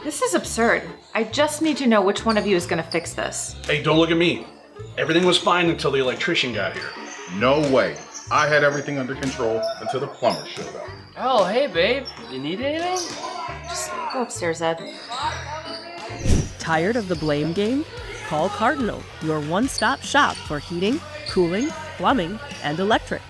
This is absurd. I just need to know which one of you is going to fix this. Hey, don't look at me. Everything was fine until the electrician got here. No way. I had everything under control until the plumber showed up. Oh, hey, babe. You need anything? Just go upstairs, Ed. Tired of the blame game? Call Cardinal, your one-stop shop for heating, cooling, plumbing, and electric.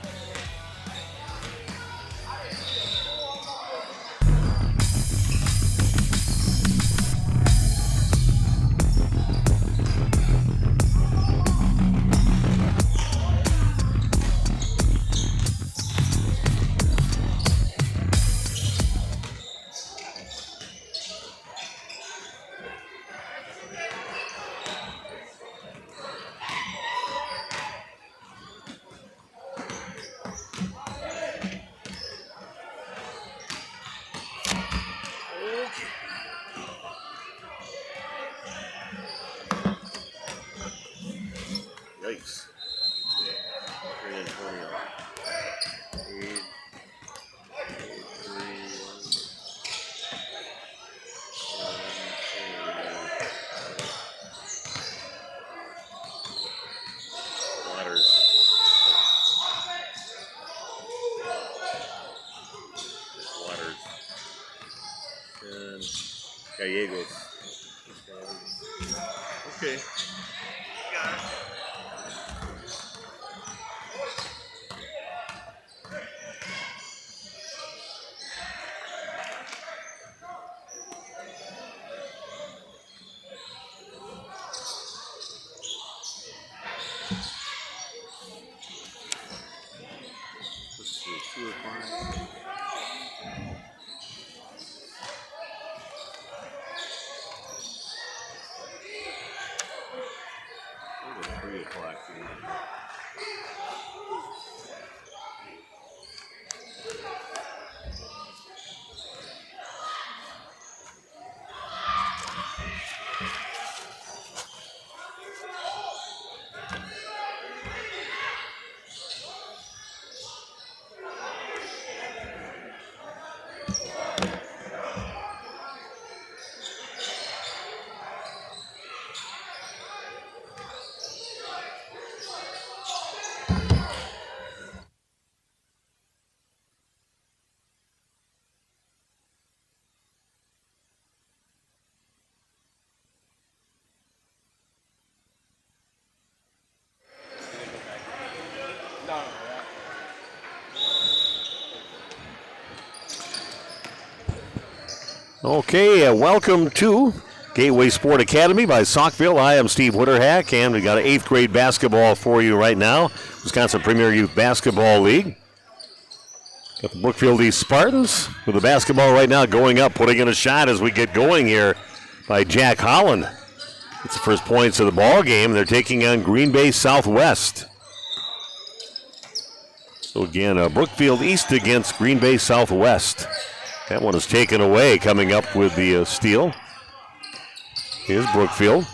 Yikes. San Antonio. Gallegos. Okay. Got it. Let's see, 2 o'clock. 3 o'clock. Okay, welcome to Gateway Sport Academy by Saukville. I am Steve Witterhack, and we got an 8th grade basketball for you right now. Wisconsin Premier Youth Basketball League. Got the Brookfield East Spartans with the basketball right now going up, putting in a shot as we get going here by Jack Holland. It's the first points of the ball game. They're taking on Green Bay Southwest. So again, Brookfield East against Green Bay Southwest. That one is taken away. Coming up with the steal is Brookfield.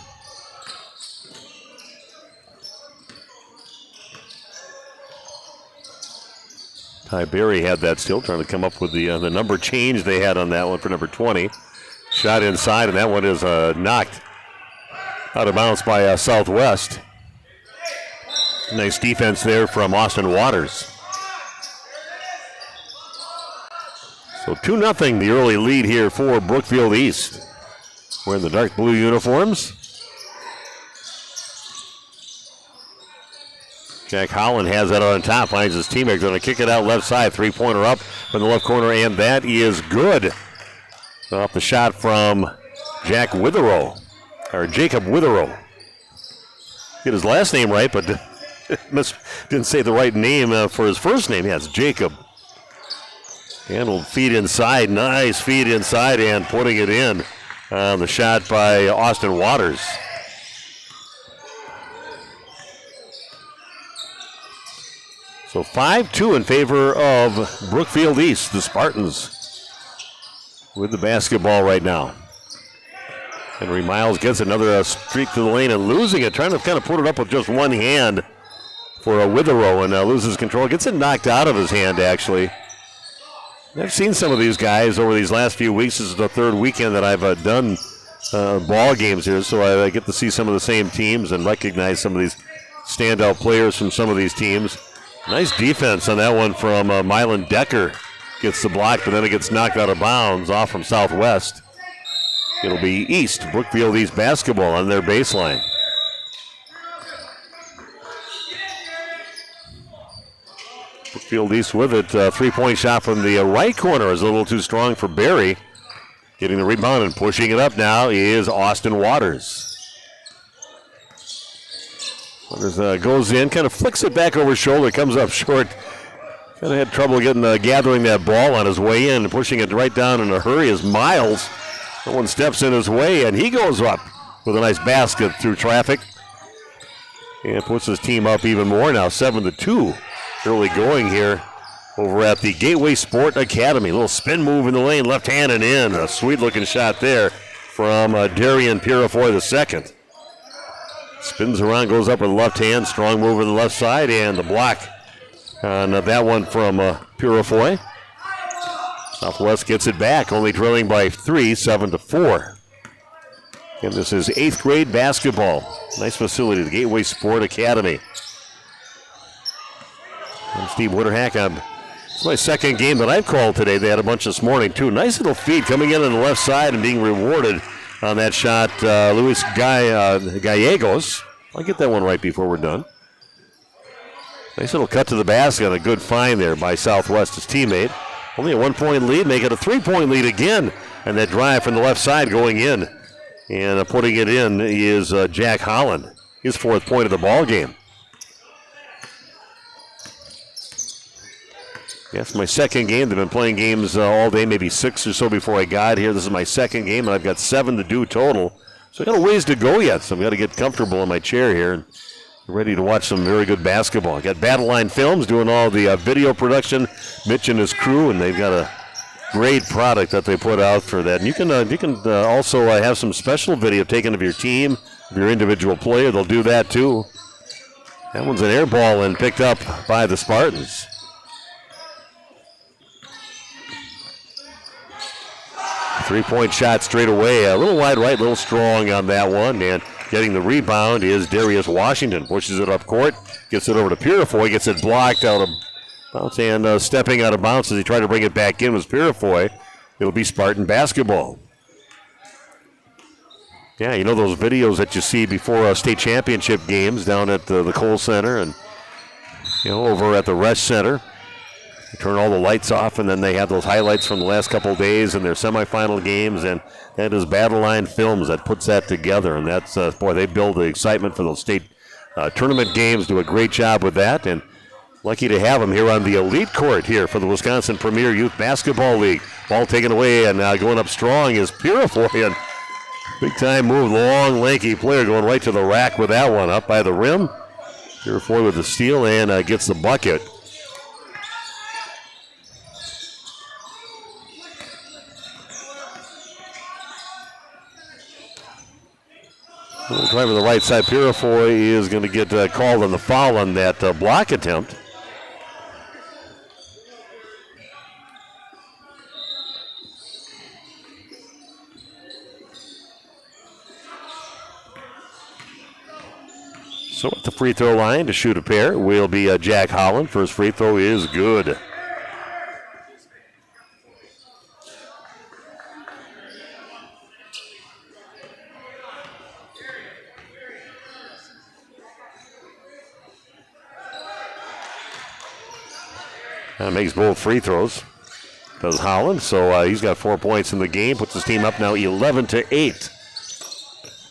Ty Berry had that steal, trying to come up with the number change they had on that one for number 20. Shot inside, and that one is knocked out of bounds by Southwest. Nice defense there from Austin Waters. So 2-0, the early lead here for Brookfield East. Wearing the dark blue uniforms. Jack Holland has that on top, finds his teammate, going to kick it out left side, three-pointer up from the left corner, and that is good. Off the shot from Jacob Witherow. Get his last name right, but didn't say the right name for his first name. Yeah, it's Jacob. Handled feet inside, nice feet inside, and putting it in. The shot by Austin Waters. So 5-2 in favor of Brookfield East, the Spartans, with the basketball right now. Henry Miles gets another streak to the lane and losing it, trying to kind of put it up with just one hand for a Witherow, and loses control. Gets it knocked out of his hand, actually. I've seen some of these guys over these last few weeks. This is the third weekend that I've done ball games here, so I get to see some of the same teams and recognize some of these standout players from some of these teams. Nice defense on that one from Mylan Decker. Gets the block, but then it gets knocked out of bounds off from Southwest. It'll be East, Brookfield East basketball on their baseline. Brookfield East with it. Three-point shot from the right corner is a little too strong for Barry. Getting the rebound and pushing it up now is Austin Waters. Waters goes in, kind of flicks it back over his shoulder, comes up short. Kind of had trouble gathering that ball on his way in and pushing it right down in a hurry as Miles. No one steps in his way, and he goes up with a nice basket through traffic. And puts his team up even more now, 7-2. Early going here over at the Gateway Sport Academy. A little spin move in the lane, left hand and in. A sweet-looking shot there from Darian Purifoy II. Spins around, goes up with the left hand. Strong move on the left side, and the block on that one from Purifoy. Southwest gets it back, only trailing by 3, 7-4. And this is 8th grade basketball. Nice facility, the Gateway Sport Academy. I'm Steve Witterhack. It's my second game that I've called today. They had a bunch this morning, too. Nice little feed coming in on the left side and being rewarded on that shot. Luis Gallegos. I'll get that one right before we're done. Nice little cut to the basket. A good find there by Southwest, his teammate. Only a 1-point lead, make it a 3-point lead again. And that drive from the left side going in. And putting it in is Jack Holland, his 4th point of the ball game. That's my second game. They've been playing games all day, maybe 6 or so before I got here. This is my second game, and I've got 7 to do total. So I got a ways to go yet, so I've got to get comfortable in my chair here and ready to watch some very good basketball. I got Battle Line Films doing all the video production, Mitch and his crew, and they've got a great product that they put out for that. And you can also have some special video taken of your team, of your individual player. They'll do that too. That one's an air ball and picked up by the Spartans. Three-point shot straight away. A little wide right, a little strong on that one. And getting the rebound is Darius Washington. Pushes it up court, gets it over to Purifoy, gets it blocked out of bounds, and stepping out of bounds as he tried to bring it back in was Purifoy. It'll be Spartan basketball. Yeah, you know those videos that you see before state championship games down at the Kohl Center and over at the Resch Center. They turn all the lights off, and then they have those highlights from the last couple of days in their semifinal games, and that is Battle Line Films that puts that together. And that's, they build the excitement for those state tournament games, do a great job with that, and lucky to have them here on the elite court here for the Wisconsin Premier Youth Basketball League. Ball taken away, and going up strong is Purifoy, and Big time move, long, lanky player going right to the rack with that one. Up by the rim. Purifoy with the steal and gets the bucket. Driver to the right side, Purifoy is going to get called on the foul on that block attempt. So at the free throw line to shoot a pair will be Jack Holland. First free throw is good. Makes both free throws. Does Holland. So he's got 4 points in the game. Puts his team up now 11-8.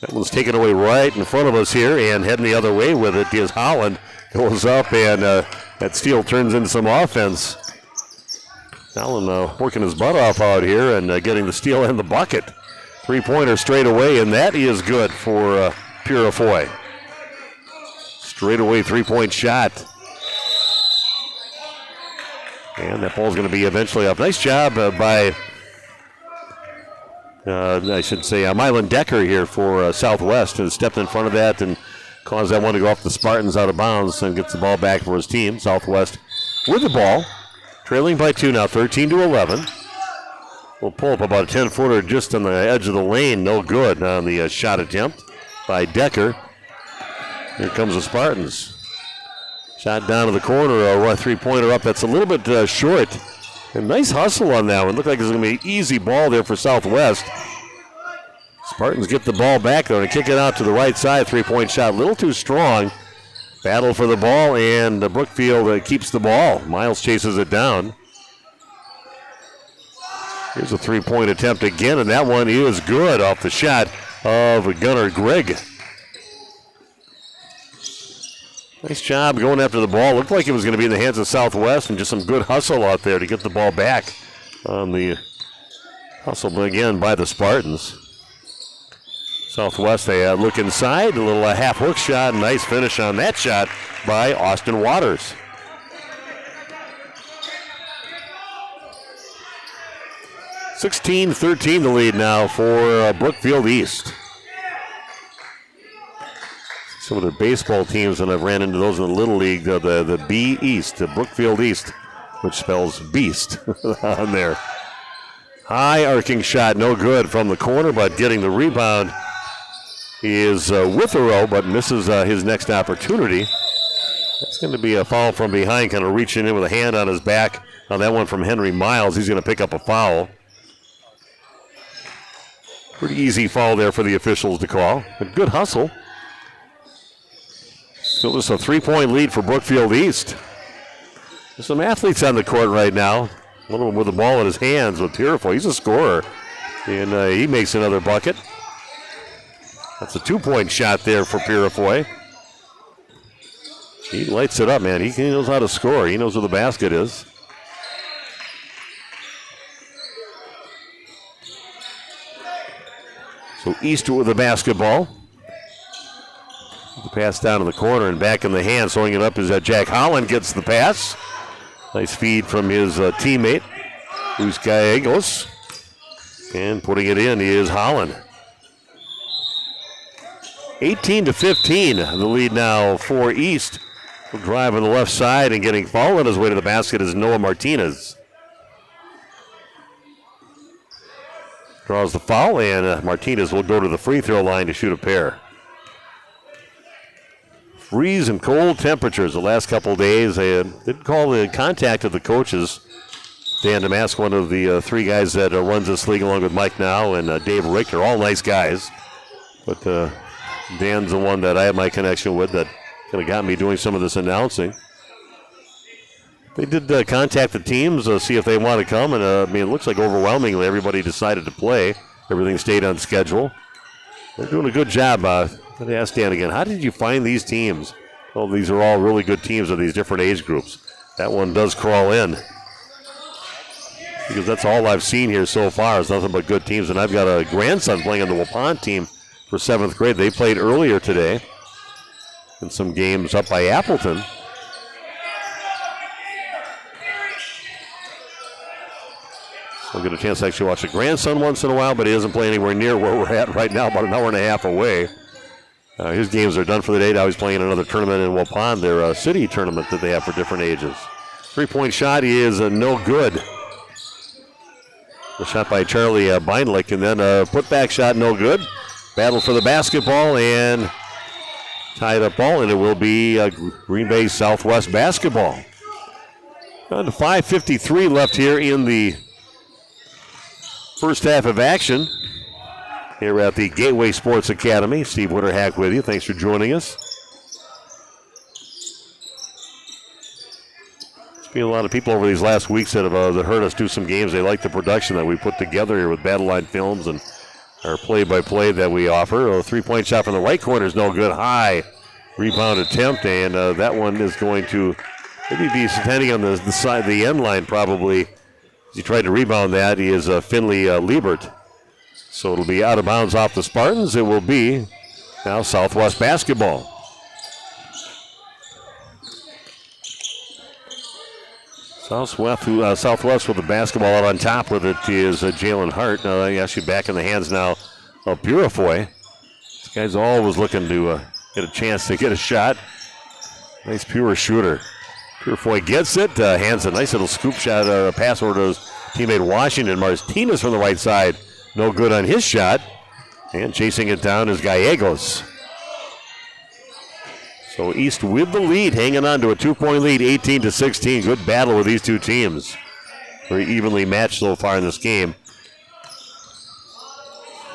That one's taken away right in front of us here, and heading the other way with it is Holland. Goes up, and that steal turns into some offense. Holland working his butt off out here and getting the steal and the bucket. Three-pointer straight away, and that is good for Purifoy. Straight away three-point shot. And that ball's going to be eventually up. Nice job by, I should say, Mylan Decker here for Southwest, who stepped in front of that and caused that one to go off the Spartans out of bounds and gets the ball back for his team. Southwest with the ball, trailing by 2 now, 13-11. We'll pull up about a 10-footer just on the edge of the lane. No good on the shot attempt by Decker. Here comes the Spartans. Shot down to the corner, a three-pointer up. That's a little bit short. A nice hustle on that one. Looked like it's going to be an easy ball there for Southwest. Spartans get the ball back though and kick it out to the right side. Three-point shot, a little too strong. Battle for the ball, and Brookfield keeps the ball. Miles chases it down. Here's a three-point attempt again, and that one is good off the shot of Gunnar Grigg. Nice job going after the ball. Looked like it was going to be in the hands of Southwest, and just some good hustle out there to get the ball back on the hustle again by the Spartans. Southwest, they look inside, a little half hook shot, nice finish on that shot by Austin Waters. (16-13) the lead now for Brookfield East. Some of the baseball teams, and I've ran into those in the Little League, the B East, the Brookfield East, which spells beast on there. High arcing shot, no good from the corner, but getting the rebound is Withero, but misses his next opportunity. That's going to be a foul from behind, kind of reaching in with a hand on his back. On that one from Henry Miles, he's going to pick up a foul. Pretty easy foul there for the officials to call. A good hustle. Still just a three-point lead for Brookfield East. There's some athletes on the court right now. One of them with the ball in his hands with Purifoy. He's a scorer, and he makes another bucket. That's a two-point shot there for Purifoy. He lights it up, man. He knows how to score. He knows where the basket is. So East with the basketball. The pass down to the corner and back in the hand. Throwing it up is Jack Holland gets the pass. Nice feed from his teammate, Luis Gallegos. And putting it in is Holland. 18-15, the lead now for East. Will drive on the left side and getting fouled on his way to the basket is Noah Martinez. Draws the foul, and Martinez will go to the free throw line to shoot a pair. Freezing cold temperatures the last couple of days. They did call the contact of the coaches. Dan Damask, one of the three guys that runs this league, along with Mike Now and Dave Richter, all nice guys. But Dan's the one that I have my connection with that kind of got me doing some of this announcing. They did contact the teams, see if they want to come, and it looks like overwhelmingly everybody decided to play. Everything stayed on schedule. They're doing a good job. Let me ask Dan again, how did you find these teams? Well, these are all really good teams of these different age groups. That one does crawl in. because that's all I've seen here so far is nothing but good teams. And I've got a grandson playing on the Waupun team for 7th grade. They played earlier today in some games up by Appleton. So I'll get a chance to actually watch a grandson once in a while, but he doesn't play anywhere near where we're at right now, about an hour and a half away. His games are done for the day. Now he's playing another tournament in Waupun, their city tournament that they have for different ages. 3-point shot is no good. The shot by Charlie Beinlich, and then a putback shot, no good. Battle for the basketball and tied up ball, and it will be Green Bay Southwest basketball. Down to 5:53 left here in the first half of action here at the Gateway Sports Academy. Steve Winterhack with you. Thanks for joining us. There's been a lot of people over these last weeks that have heard us do some games. They like the production that we put together here with Battle Line Films and our play-by-play that we offer. A 3-point shot from the right corner is no good. High rebound attempt, and that one is going to maybe be standing on the side, the end line probably. He tried to rebound that. He is Finley Liebert. So it'll be out of bounds off the Spartans. It will be now Southwest basketball. Southwest with the basketball out on top with it is Jalen Hart. Now actually back in the hands now of Purifoy. This guy's always looking to get a chance to get a shot. Nice pure shooter. Purifoy gets it, hands a nice little scoop shot, pass over to his teammate Washington. Martinez from the right side. No good on his shot. And chasing it down is Gallegos. So East with the lead, hanging on to a 2-point lead, 18-16. Good battle with these two teams. Very evenly matched so far in this game.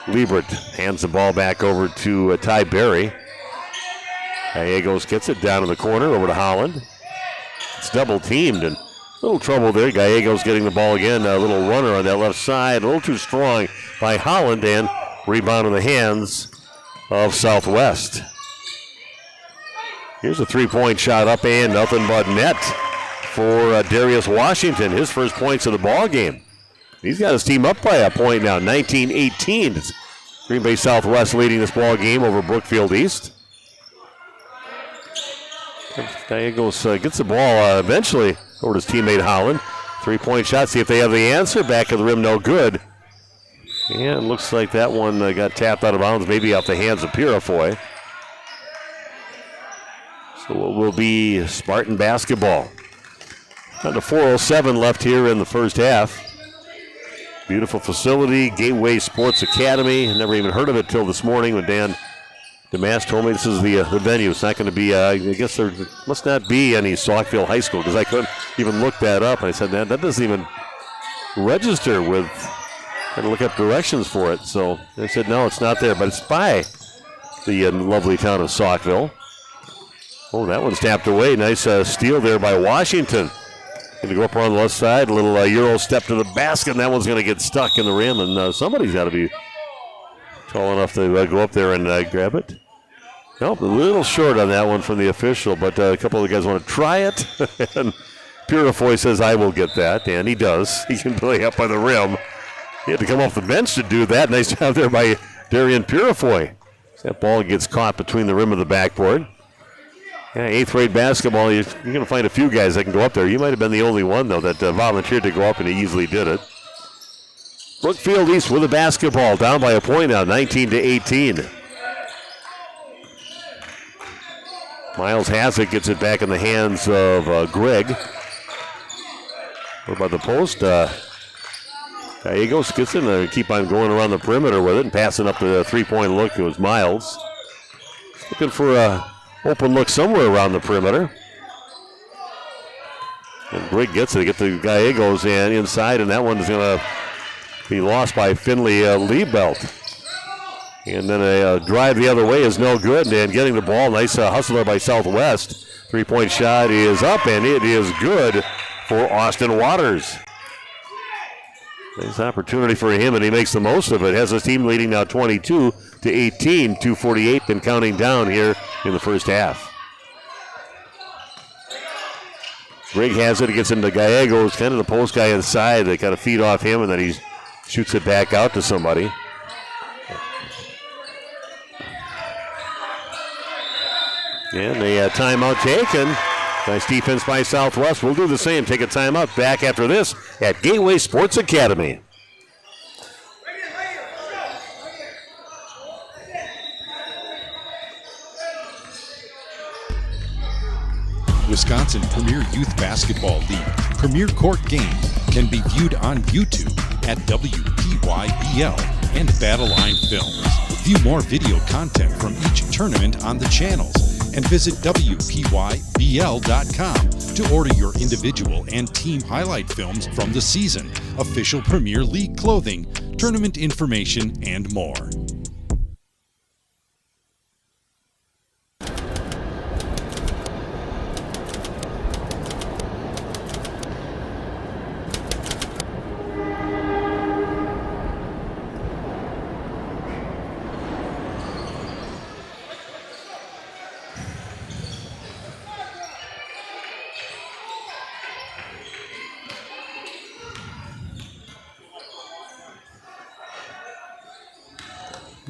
Liebert hands the ball back over to Ty Berry. Gallegos gets it down in the corner over to Holland. It's double teamed and a little trouble there. Gallegos getting the ball again. A little runner on that left side. A little too strong by Holland, and rebound in the hands of Southwest. Here's a 3-point shot up and nothing but net for Darius Washington. His first points of the ball game. He's got his team up by a point now, 19-18. It's Green Bay Southwest leading this ball game over Brookfield East. Gallegos gets the ball eventually over to his teammate Holland. 3-point shot, see if they have the answer. Back of the rim, no good. And looks like that one got tapped out of bounds, maybe off the hands of Purifoy. So it will be Spartan basketball. Down to 4:07 left here in the first half. Beautiful facility, Gateway Sports Academy. Never even heard of it till this morning when Dan DeMast told me this is the venue. It's not going to be, I guess there must not be any Saukville High School because I couldn't even look that up. And I said, that doesn't even register with, trying to look up directions for it. So they said, no, it's not there, but it's by the lovely town of Saukville. Oh, that one's tapped away. Nice steal there by Washington. Going to go up around the left side. A little Euro step to the basket, and that one's going to get stuck in the rim. And somebody's got to be tall enough to go up there and grab it. Nope, a little short on that one from the official, but a couple of the guys want to try it. And Purifoy says, I will get that, and he does. He can play up by the rim. He had to come off the bench to do that. Nice job there by Darian Purifoy. That ball gets caught between the rim of the backboard. Yeah, 8th grade basketball, you're going to find a few guys that can go up there. You might have been the only one, though, that volunteered to go up, and he easily did it. Brookfield East with the basketball, down by a point now, 19-18. Miles has it, gets it back in the hands of Greg. Over by the post. Gallegos gets in, keep on going around the perimeter with it and passing up the 3-point look. It was Miles. Looking for a open look somewhere around the perimeter. And Greg gets it. Get the Gallegos in inside, and that one is going to be lost by Finley Liebelt. And then a drive the other way is no good. And getting the ball, nice hustler by Southwest. 3-point shot is up, and it is good for Austin Waters. Nice opportunity for him, and he makes the most of it. Has his team leading now 22-18, 2:48 and counting down here in the first half. Greg has it. It gets into Gallegos, kind of the post guy inside. They kind of feed off him, and then he shoots it back out to somebody. And a timeout taken. Nice defense by Southwest. We'll do the same. Take a timeout. Back after this at Gateway Sports Academy. Wisconsin Premier Youth Basketball League Premier Court games can be viewed on YouTube at WPYBL and Battleline Films. View more video content from each tournament on the channels and visit WPYBL.com to order your individual and team highlight films from the season, official Premier League clothing, tournament information, and more.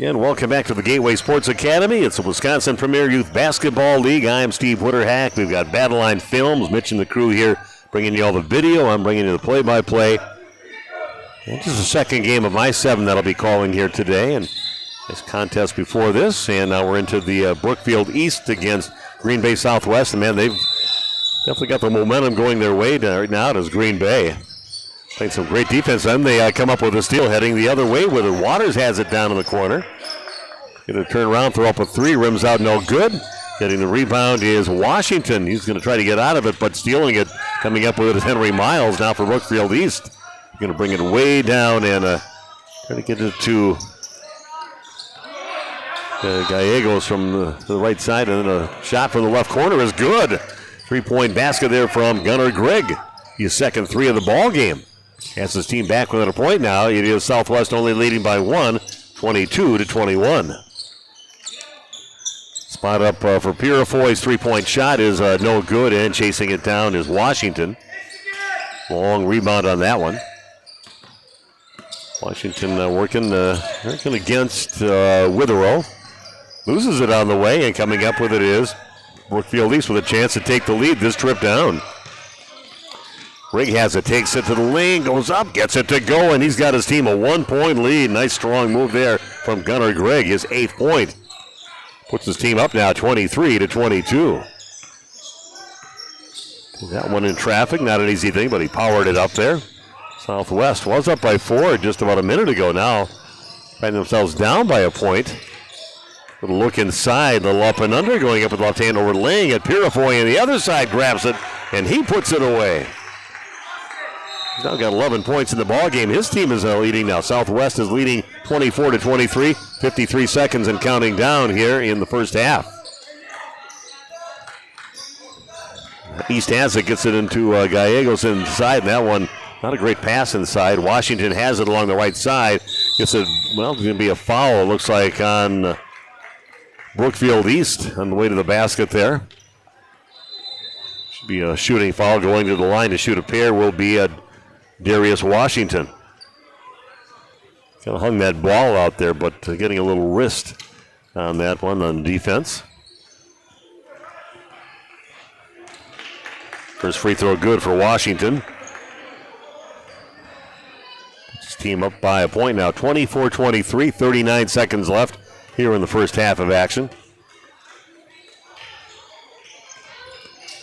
And welcome back to the Gateway Sports Academy. It's the Wisconsin Premier Youth Basketball League. I'm Steve Witterhack. We've got Battleline Films, Mitch and the crew here bringing you all the video. I'm bringing you the play-by-play. And this is the second game of my 7 that I'll be calling here today. And this contest before this. And now we're into the Brookfield East against Green Bay Southwest. And man, they've definitely got the momentum going their way right now as Green Bay. Playing some great defense. Then they come up with a steal heading the other way with it. Waters has it down in the corner. Going to turn around, throw up a 3, rims out, no good. Getting the rebound is Washington. He's going to try to get out of it, but stealing it, coming up with it is Henry Miles now for Brookfield East. Going to bring it way down and try to get it to Gallegos from the right side, and then a shot from the left corner is good. 3-point basket there from Gunnar Gregg. His second 3 of the ball game. Has his team back within a point now. It is Southwest only leading by 1, 22-21. Spot up for Purifoy's 3-point shot is no good, and chasing it down is Washington. Long rebound on that one. Washington working against Witherow. Loses it on the way, and coming up with it is Brookfield East with a chance to take the lead this trip down. Rigg has it, takes it to the lane, goes up, gets it to go, and he's got his team a 1-point lead. Nice strong move there from Gunnar Gregg, his 8th point. Puts his team up now 23-22. That one in traffic, not an easy thing, but he powered it up there. Southwest was up by 4 just about a minute ago now. Finding themselves down by a point. Little look inside, little up and under, going up with left hand over laying it. Purifoy on the other side grabs it, and he puts it away. He's now got 11 points in the ball game. His team is leading now. Southwest is leading 24-23. 53 seconds and counting down here in the first half. East has it, gets it into Gallegos inside. And that one, not a great pass inside. Washington has it along the right side. Gets it, well, it's going to be a foul, it looks like, on Brookfield East on the way to the basket there. Should be a shooting foul. Going to the line to shoot a pair will be Darius Washington. Kind of hung that ball out there, but getting a little wrist on that one on defense. First free throw good for Washington. His team up by a point now, 24-23, 39 seconds left here in the first half of action.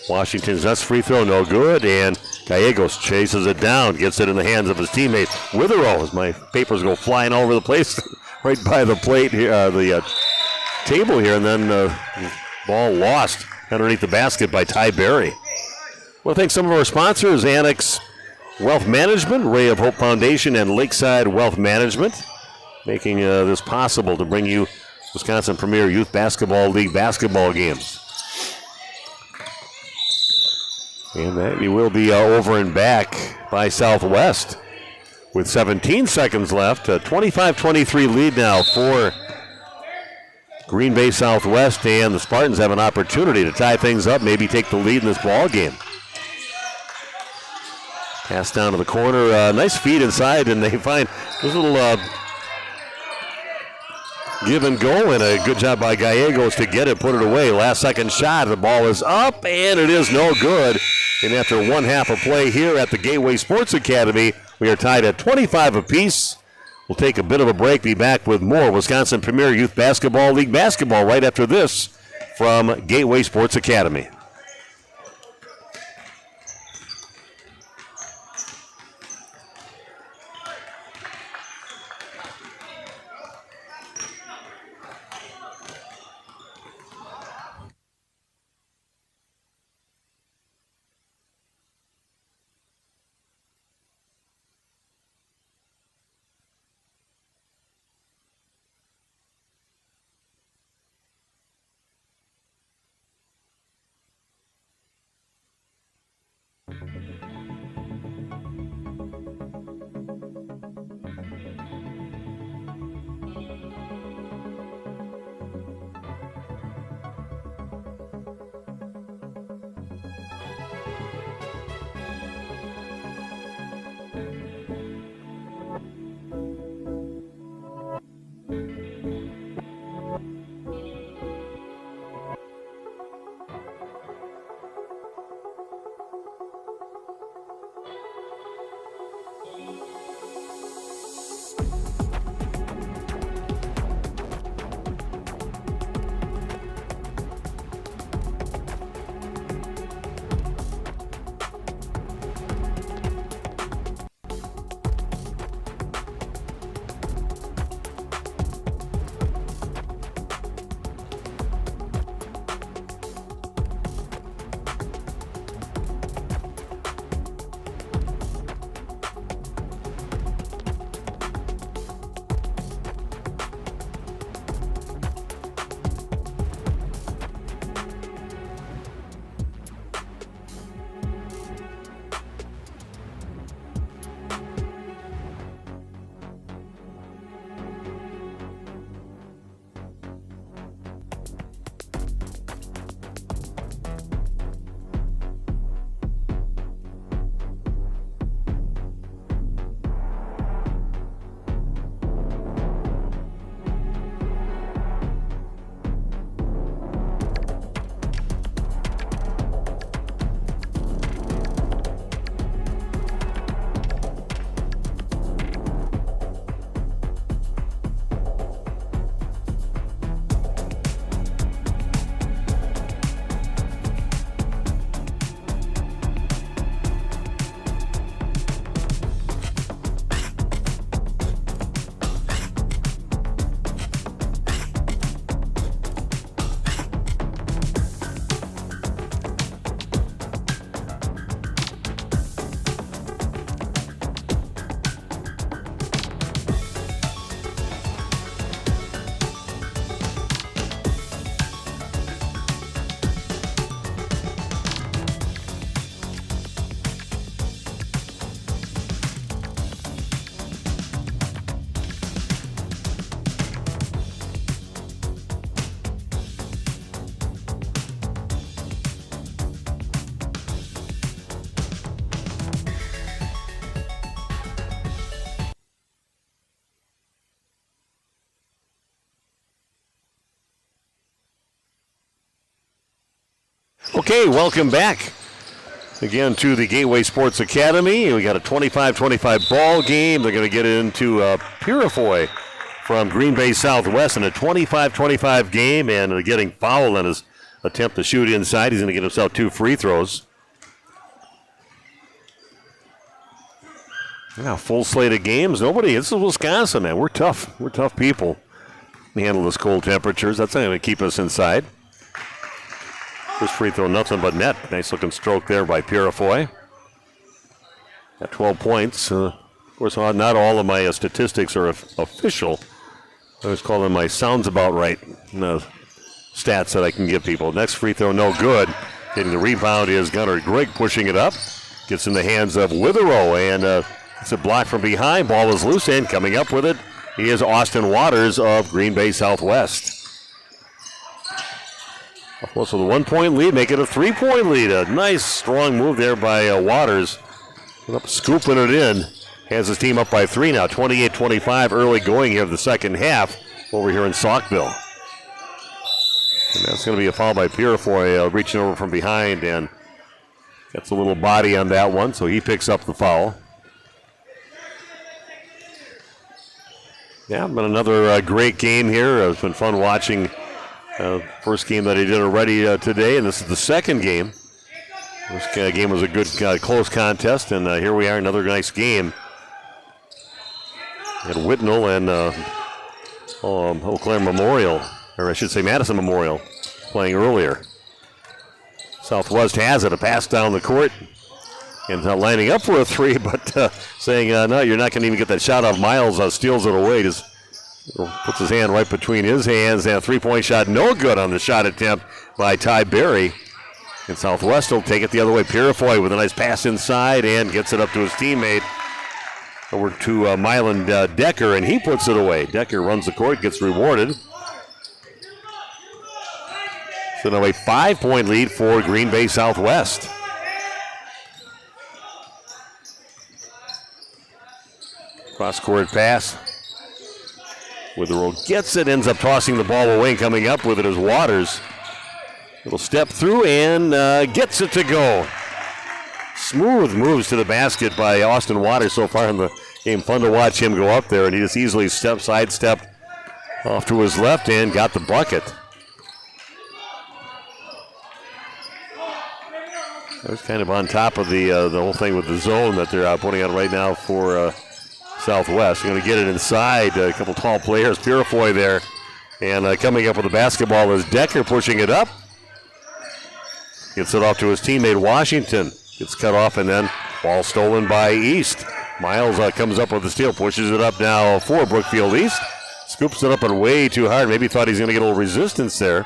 Washington's next free throw, no good, and Gallegos chases it down, gets it in the hands of his teammate Witherow, as my papers go flying all over the place, right by the plate here, the table here, and then ball lost underneath the basket by Ty Berry. Well, thanks some of our sponsors, Annex Wealth Management, Ray of Hope Foundation, and Lakeside Wealth Management, making this possible to bring you Wisconsin Premier Youth Basketball League basketball games. And that will be over and back by Southwest with 17 seconds left. A 25-23 lead now for Green Bay Southwest, and the Spartans have an opportunity to tie things up, maybe take the lead in this ball game. Pass down to the corner. Nice feed inside, and they find there's a little give and go, and a good job by Gallegos to get it, put it away. Last second shot, the ball is up, and it is no good. And after one half of play here at the Gateway Sports Academy, we are tied at 25 apiece. We'll take a bit of a break, be back with more Wisconsin Premier Youth Basketball League basketball right after this from Gateway Sports Academy. Okay, welcome back again to the Gateway Sports Academy. We got a 25-25 ball game. They're going to get into Purifoy from Green Bay Southwest in a 25-25 game, and getting fouled on his attempt to shoot inside. He's going to get himself 2 free throws. Yeah, full slate of games. This is Wisconsin, man. We're tough. We're tough people. We handle this cold temperatures. That's not going to keep us inside. First free throw, nothing but net. Nice looking stroke there by Purifoy. At 12 points. Of course, not all of my statistics are official. I always call them my sounds about right stats that I can give people. Next free throw, no good. Getting the rebound is Gunnar Grigg pushing it up. Gets in the hands of Witherow, and it's a block from behind. Ball is loose, and coming up with it is Austin Waters of Green Bay Southwest. So the 1 point lead, make it a 3 point lead. A nice strong move there by Waters. Scooping it in. Has his team up by 3 now. 28-25 early going here of the second half over here in Saukville. And that's going to be a foul by Purifoy, reaching over from behind and gets a little body on that one, so he picks up the foul. Yeah, been another great game here. It's been fun watching first game that he did already today, and this is the second game. This game was a good, close contest, and here we are, another nice game. At Whitnall and Eau Claire Memorial, or I should say Madison Memorial, playing earlier. Southwest has it, a pass down the court, and lining up for a three, but saying, no, you're not going to even get that shot off. Miles steals it away, just puts his hand right between his hands, and a three-point shot, no good on the shot attempt by Ty Berry. And Southwest will take it the other way. Purifoy with a nice pass inside and gets it up to his teammate. Over to Mylan Decker, and he puts it away. Decker runs the court, gets rewarded. So now a 5-point lead for Green Bay Southwest. Cross-court pass. Witherell gets it, ends up tossing the ball away, and coming up with it is Waters. Little step through and gets it to go. Smooth moves to the basket by Austin Waters so far in the game. Fun to watch him go up there, and he just easily sidestepped off to his left and got the bucket. I was kind of on top of the whole thing with the zone that they're putting out right now for Southwest. They're going to get it inside. A couple tall players. Purifoy there. And coming up with the basketball is Decker pushing it up. Gets it off to his teammate Washington. Gets cut off, and then ball stolen by East. Miles comes up with the steal, pushes it up now for Brookfield East. Scoops it up and way too hard. Maybe thought he's going to get a little resistance there.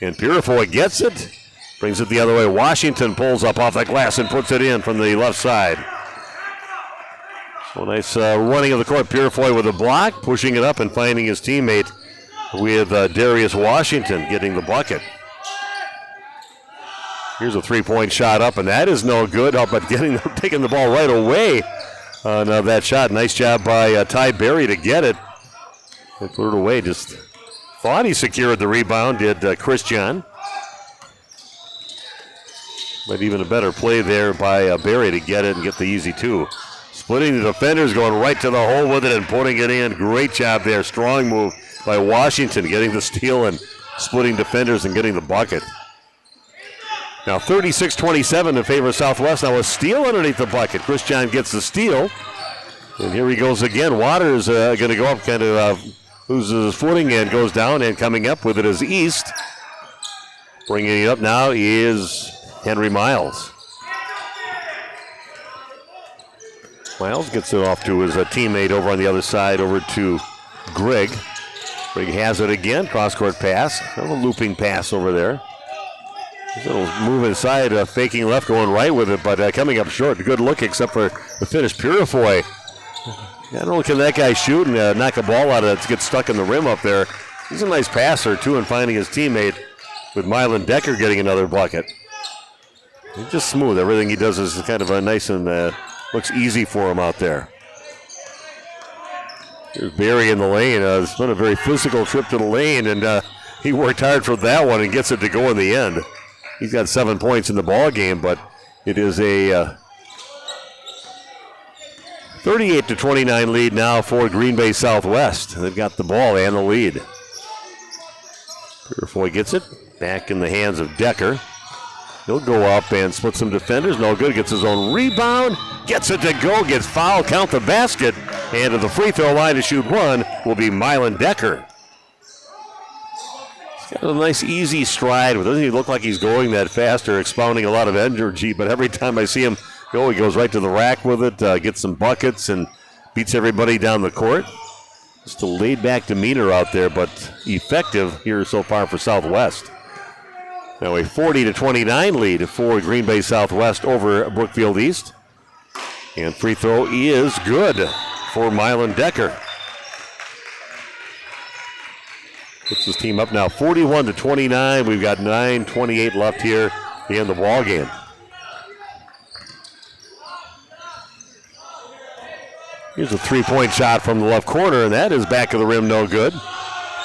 And Purifoy gets it. Brings it the other way. Washington pulls up off that glass and puts it in from the left side. So nice running of the court. Purifoy with a block, pushing it up and finding his teammate with Darius Washington getting the bucket. Here's a three-point shot up, and that is no good. Oh, but taking the ball right away on that shot. Nice job by Ty Berry to get it. And put it away. Just thought he secured the rebound, did Christian. But even a better play there by Berry to get it and get the easy two. Splitting the defenders, going right to the hole with it and putting it in. Great job there. Strong move by Washington, getting the steal and splitting defenders and getting the bucket. Now 36-27 in favor of Southwest. Now a steal underneath the bucket. Christian gets the steal. And here he goes again. Waters going to go up, kind of loses his footing and goes down, and coming up with it is East. Bringing it up now is Henry Miles. Miles gets it off to his teammate over on the other side, over to Greg. Greg has it again. Cross-court pass. Kind of a looping pass over there. A little move inside, faking left, going right with it, but coming up short. Good look, except for the finish. Purifoy. I don't know, can that guy shoot and knock a ball out of it, get stuck in the rim up there. He's a nice passer, too, and finding his teammate with Mylan Decker getting another bucket. He's just smooth. Everything he does is kind of nice and looks easy for him out there. There's Berry in the lane. It's been a very physical trip to the lane, and he worked hard for that one and gets it to go in the end. He's got 7 points in the ball game, but it is a 38-29 lead now for Green Bay Southwest. They've got the ball and the lead. Purifoy gets it back in the hands of Decker. He'll go up and split some defenders. No good. Gets his own rebound. Gets it to go. Gets fouled. Count the basket. And to the free throw line to shoot one will be Mylan Decker. He's got a nice easy stride. It doesn't even look like he's going that fast or expounding a lot of energy, but every time I see him go, he goes right to the rack with it, gets some buckets, and beats everybody down the court. Just a laid-back demeanor out there, but effective here so far for Southwest. Now a 40-29 lead for Green Bay Southwest over Brookfield East. And free throw is good for Mylan Decker. Puts his team up now 41-29. We've got 9:28 left here in the ball game. Here's a three-point shot from the left corner, and that is back of the rim, no good.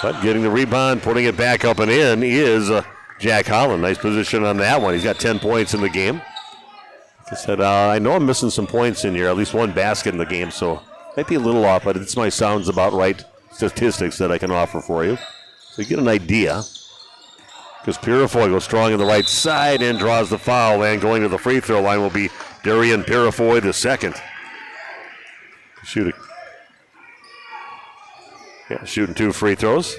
But getting the rebound, putting it back up and in is Jack Holland. Nice position on that one. He's got 10 points in the game. Like I said, I know I'm missing some points in here, at least one basket in the game, so might be a little off, but it's my sounds about right statistics that I can offer for you. So you get an idea. Because Purifoy goes strong on the right side and draws the foul, and going to the free throw line will be Darian Purifoy the second. Shooting 2 free throws.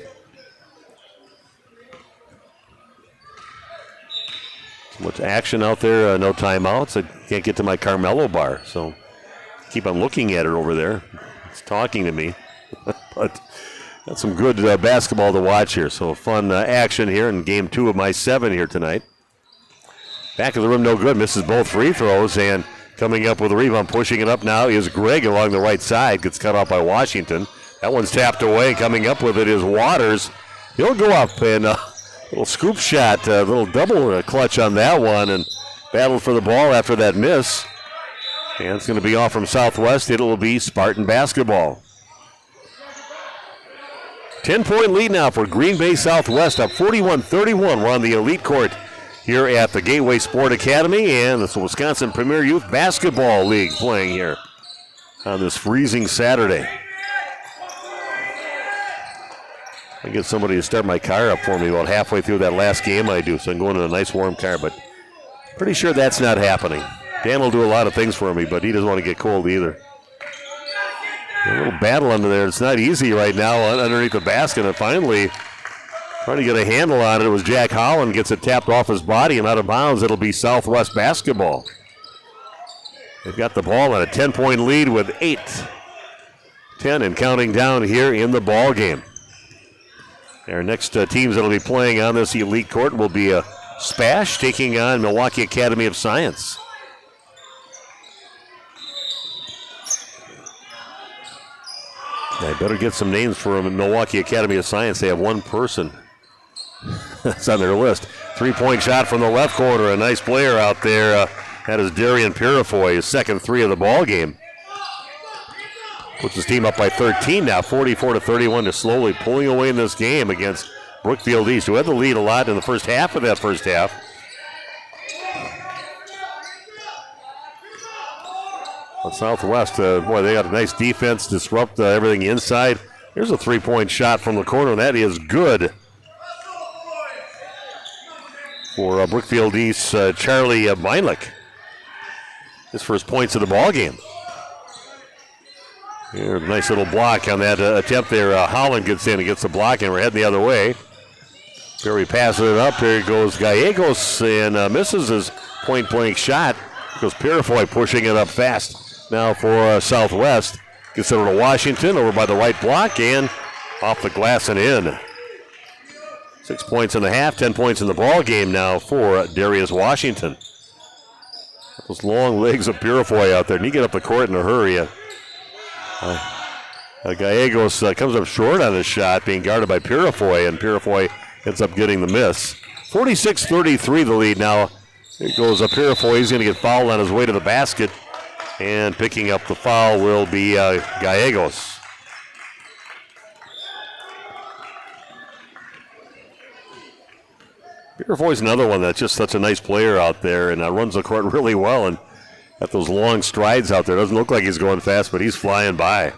So much action out there, no timeouts. I can't get to my Carmelo bar, so keep on looking at it over there. It's talking to me. But got some good basketball to watch here. So fun action here in game 2 of my 7 here tonight. Back of the rim, no good. Misses both free throws, and coming up with a rebound, pushing it up now is Gregg along the right side. Gets cut off by Washington. That one's tapped away. Coming up with it is Waters. He'll go up and a little scoop shot, a little double clutch on that one, and battled for the ball after that miss. And it's going to be off from Southwest. It will be Spartan basketball. 10-point lead now for Green Bay Southwest, up 41-31. We're on the Elite Court here at the Gateway Sport Academy, and it's the Wisconsin Premier Youth Basketball League playing here on this freezing Saturday. I get somebody to start my car up for me about halfway through that last game I do, so I'm going in a nice warm car, but pretty sure that's not happening. Dan will do a lot of things for me, but he doesn't want to get cold either. A little battle under there. It's not easy right now underneath the basket, and finally trying to get a handle on it. It was Jack Holland, gets it tapped off his body and out of bounds. It'll be Southwest basketball. They've got the ball on a 10-point lead with 8-10 and counting down here in the ball game. Our next teams that will be playing on this Elite Court will be Spash taking on Milwaukee Academy of Science. I better get some names for them in Milwaukee Academy of Science. They have one person that's on their list. 3-point shot from the left corner. A nice player out there. That is Darian Purifoy, his second 3 of the ball game. Puts his team up by 13 now, 44-31. They're slowly pulling away in this game against Brookfield East, who had the lead a lot in the first half of that first half. But Southwest, boy, they got a nice defense, disrupt everything inside. There's a 3-point shot from the corner, and that is good for Brookfield East's Charlie Meinlich. His first points of the ball game. Here, nice little block on that attempt there. Holland gets in and gets the block, and we're heading the other way. Perry passes it up. Here goes Gallegos and misses his point-blank shot. Goes Purifoy pushing it up fast. Now for Southwest. Gets it over to Washington, over by the right block, and off the glass and in. 6 points in the half, 10 points in the ball game now for Darius Washington. Those long legs of Purifoy out there. And you get up the court in a hurry. Gallegos comes up short on his shot, being guarded by Purifoy, and Purifoy ends up getting the miss. 46-33 the lead now. Here goes Purifoy. He's going to get fouled on his way to the basket. And picking up the foul will be Gallegos. Purifoy's another one that's just such a nice player out there and runs the court really well and got those long strides out there. Doesn't look like he's going fast, but he's flying by.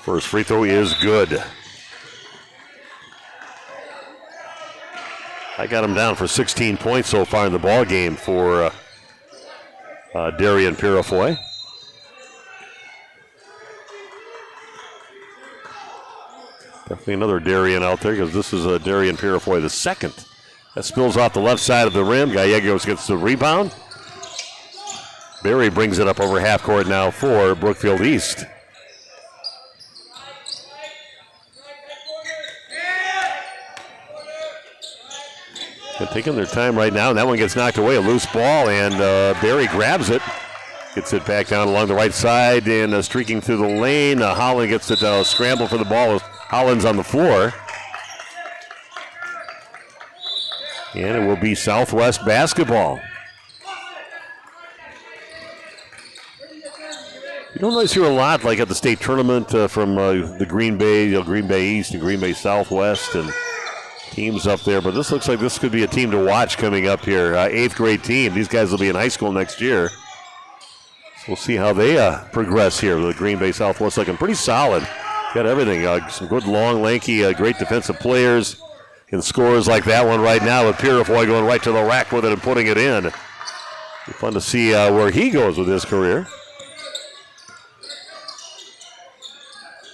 First free throw is good. I got him down for 16 points so far in the ball game for Darian Purifoy. Definitely another Darian out there because this is Darian Purifoy the second. That spills off the left side of the rim. Gallegos gets the rebound. Berry brings it up over half court now for Brookfield East. They're taking their time right now, and that one gets knocked away. A loose ball, and Berry grabs it. Gets it back down along the right side and streaking through the lane. Holland gets it scramble for the ball. Holland's on the floor. And it will be Southwest basketball. You don't always hear a lot, like at the state tournament, from the Green Bay, Green Bay East and Green Bay Southwest, and teams up there. But this looks like this could be a team to watch coming up here. 8th grade team. These guys will be in high school next year. So we'll see how they progress here. The Green Bay Southwest looking pretty solid. Got everything. Some good, long, lanky, great defensive players. And scores like that one right now with Purifoy going right to the rack with it and putting it in. Be fun to see where he goes with his career.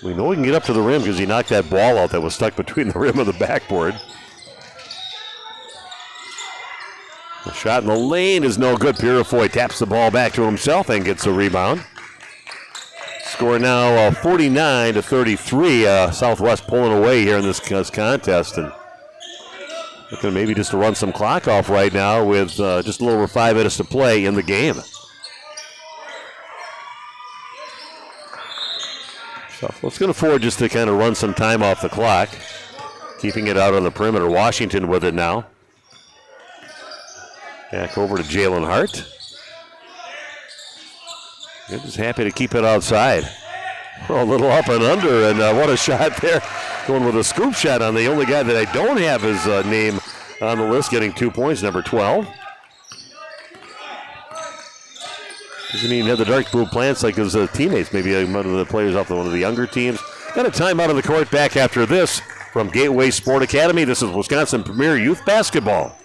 We know he can get up to the rim because he knocked that ball out that was stuck between the rim and the backboard. The shot in the lane is no good. Purifoy taps the ball back to himself and gets a rebound. Score now 49-33. Southwest pulling away here in this contest. And looking maybe just to run some clock off right now with just a little over 5 minutes to play in the game. Southwest's going to afford just to kind of run some time off the clock. Keeping it out on the perimeter. Washington with it now. Back over to Jalen Hart. They're just happy to keep it outside. Oh, a little up and under, and what a shot there. Going with a scoop shot on the only guy that I don't have his name on the list, getting 2 points, number 12. Doesn't even have the dark blue plants like his teammates, maybe one of the players off one of the younger teams. Got a timeout on the court. Back after this from Gateway Sport Academy. This is Wisconsin Premier Youth Basketball.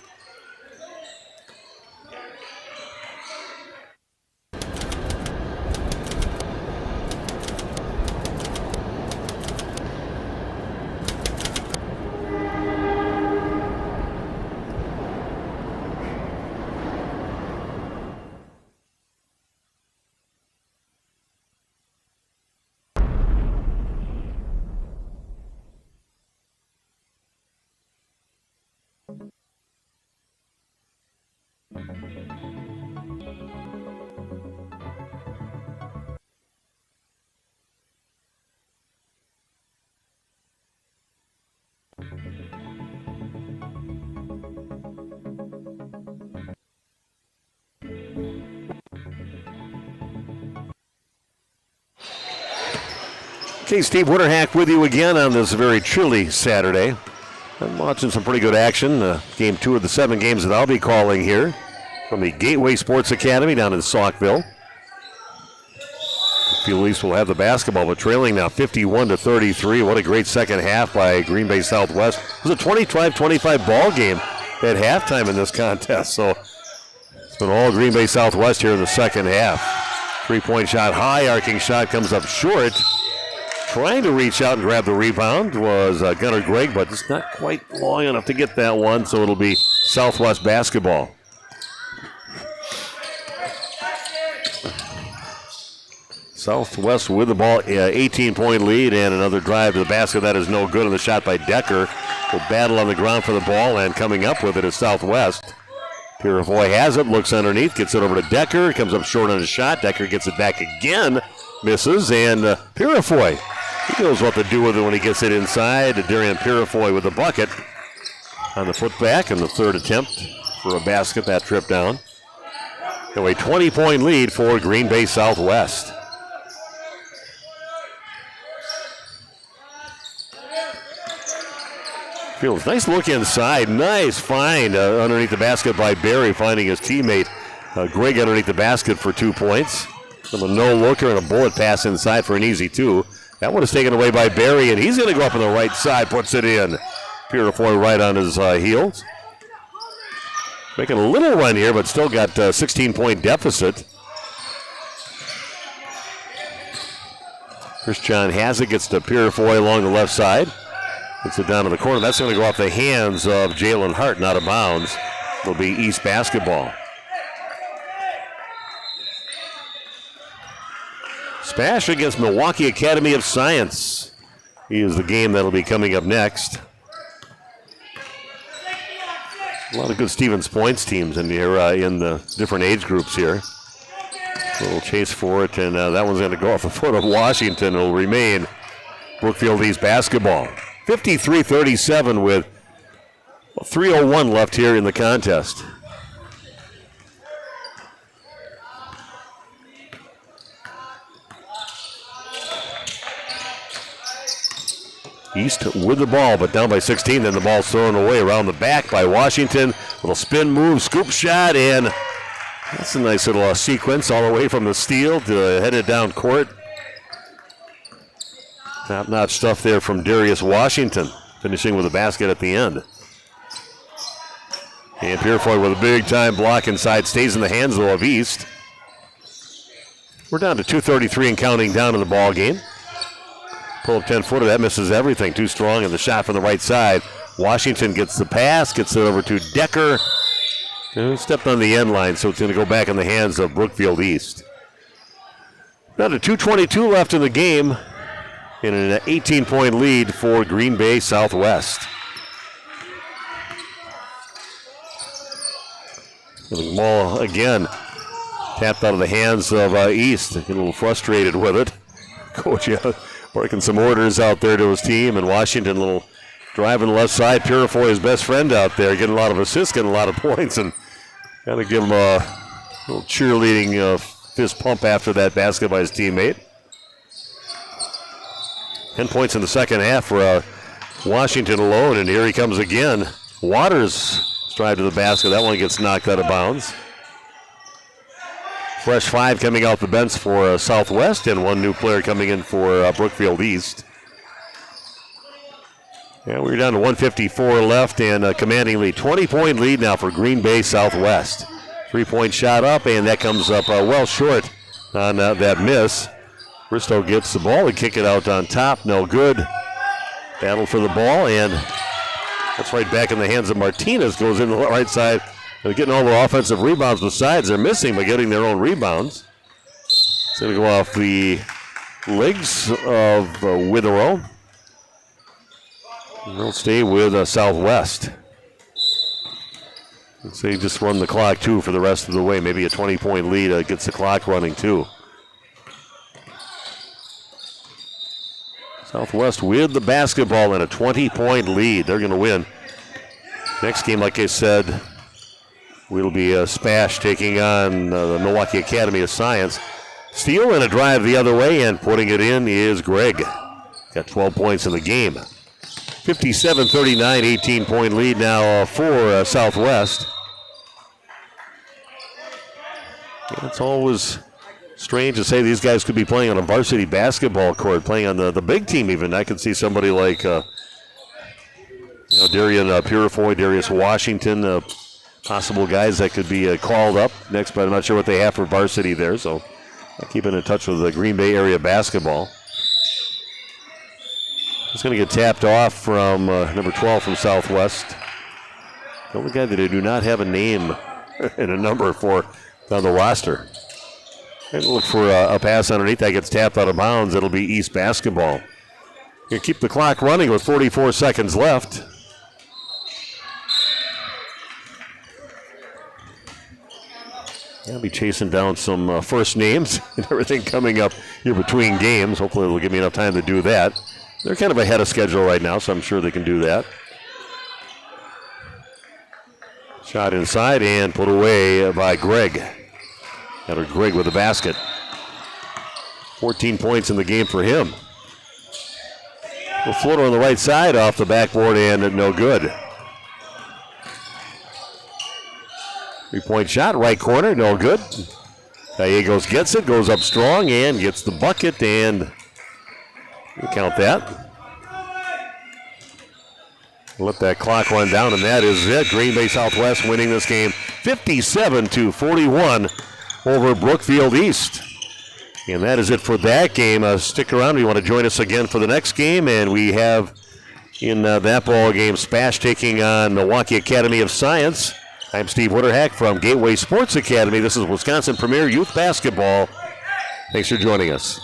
Okay, Steve Witterhack with you again on this very chilly Saturday. I'm watching some pretty good action. Game 2 of the 7 games that I'll be calling here from the Gateway Sports Academy down in Saukville. Brookfield East will have the basketball, but trailing now 51-33. What a great second half by Green Bay Southwest. It was a 25-25 ball game at halftime in this contest. So it's been all Green Bay Southwest here in the second half. 3-point shot, high arcing shot comes up short. Trying to reach out and grab the rebound was Gunnar Gregg, but it's not quite long enough to get that one, so it'll be Southwest basketball. Southwest with the ball, 18-point lead, and another drive to the basket. That is no good, and the shot by Decker. Will battle on the ground for the ball, and coming up with it is Southwest. Purifoy has it, looks underneath, gets it over to Decker, comes up short on his shot. Decker gets it back again, misses, and Purifoy, he knows what to do with it when he gets it inside. Darian Purifoy with the bucket on the putback and the third attempt for a basket, that trip down. So a 20-point lead for Green Bay Southwest. Fields, nice look inside, nice find underneath the basket by Barry, finding his teammate Greg underneath the basket for 2 points. From a no-looker and a bullet pass inside for an easy 2. That one is taken away by Barry, and he's going to go up on the right side, puts it in. Purifoy right on his heels. Making a little run here, but still got a 16-point deficit. Christian has it, gets to Purifoy along the left side. Gets it down to the corner. That's going to go off the hands of Jalen Hart, not out of bounds. It'll be East basketball. Spash against Milwaukee Academy of Science. He is the game that'll be coming up next. A lot of good Stevens Points teams in here in the different age groups here. A little chase for it, and that one's going to go off the foot of Washington. It'll remain Brookfield East basketball. 53-37 with 3:01 left here in the contest. East with the ball, but down by 16. Then the ball's thrown away around the back by Washington. Little spin move, scoop shot, and that's a nice little sequence all the way from the steal to headed down court. Top-notch stuff there from Darius Washington, finishing with a basket at the end. And Purefoy with a big-time block inside, stays in the hands, though, of East. We're down to 2:33 and counting down in the ball game. Pull up 10-footer, that misses everything. Too strong, and the shot from the right side. Washington gets the pass, gets it over to Decker. Who stepped on the end line, so it's going to go back in the hands of Brookfield East. Now to 2:22 left in the game, in an 18-point lead for Green Bay Southwest. The ball again tapped out of the hands of East. Getting a little frustrated with it. Coach working some orders out there to his team, and Washington a little driving the left side. Purefoy, his best friend out there, getting a lot of assists, getting a lot of points, and got to give him a little cheerleading fist pump after that basket by his teammate. 10 points in the second half for Washington alone, and here he comes again. Waters stride to the basket. That one gets knocked out of bounds. Fresh 5 coming out the bench for Southwest, and one new player coming in for Brookfield East. Yeah, we're down to 154 left and a commanding lead. 20-point lead now for Green Bay Southwest. 3-point shot up, and that comes up well short on that miss. Bristow gets the ball and kick it out on top. No good. Battle for the ball, and that's right back in the hands of Martinez. Goes in the right side. They're getting all the offensive rebounds besides. They're missing by getting their own rebounds. It's going to go off the legs of Witherow. They'll stay with Southwest. Let's say just run the clock, too, for the rest of the way. Maybe a 20-point lead gets the clock running, too. Southwest with the basketball and a 20-point lead. They're going to win. Next game, like I said, will be Spash taking on the Milwaukee Academy of Science. Steal and a drive the other way, and putting it in is Greg. Got 12 points in the game. 57-39, 18-point lead now for Southwest. It's always strange to say these guys could be playing on a varsity basketball court, playing on the big team even. I could see somebody like Darian Purefoy, Darius Washington, possible guys that could be called up next, but I'm not sure what they have for varsity there, so I'm keeping in touch with the Green Bay area basketball. It's going to get tapped off from number 12 from Southwest. The only guy that I do not have a name and a number for on the roster. And look for a pass underneath. That gets tapped out of bounds. It'll be East basketball. You keep the clock running with 44 seconds left. I'll be chasing down some first names and everything coming up here between games. Hopefully it'll give me enough time to do that. They're kind of ahead of schedule right now, so I'm sure they can do that. Shot inside and put away by Greg. Got Greg with the basket. 14 points in the game for him. A floater on the right side off the backboard and no good. 3-point shot, right corner, no good. Gallegos gets it, goes up strong and gets the bucket, and we'll count that. Let that clock run down, and that is it. Green Bay Southwest winning this game 57-41 over Brookfield East. And that is it for that game. Stick around if you want to join us again for the next game. And we have in that ball game Spash taking on Milwaukee Academy of Science. I'm Steve Witterhack from Gateway Sports Academy. This is Wisconsin Premier Youth Basketball. Thanks for joining us.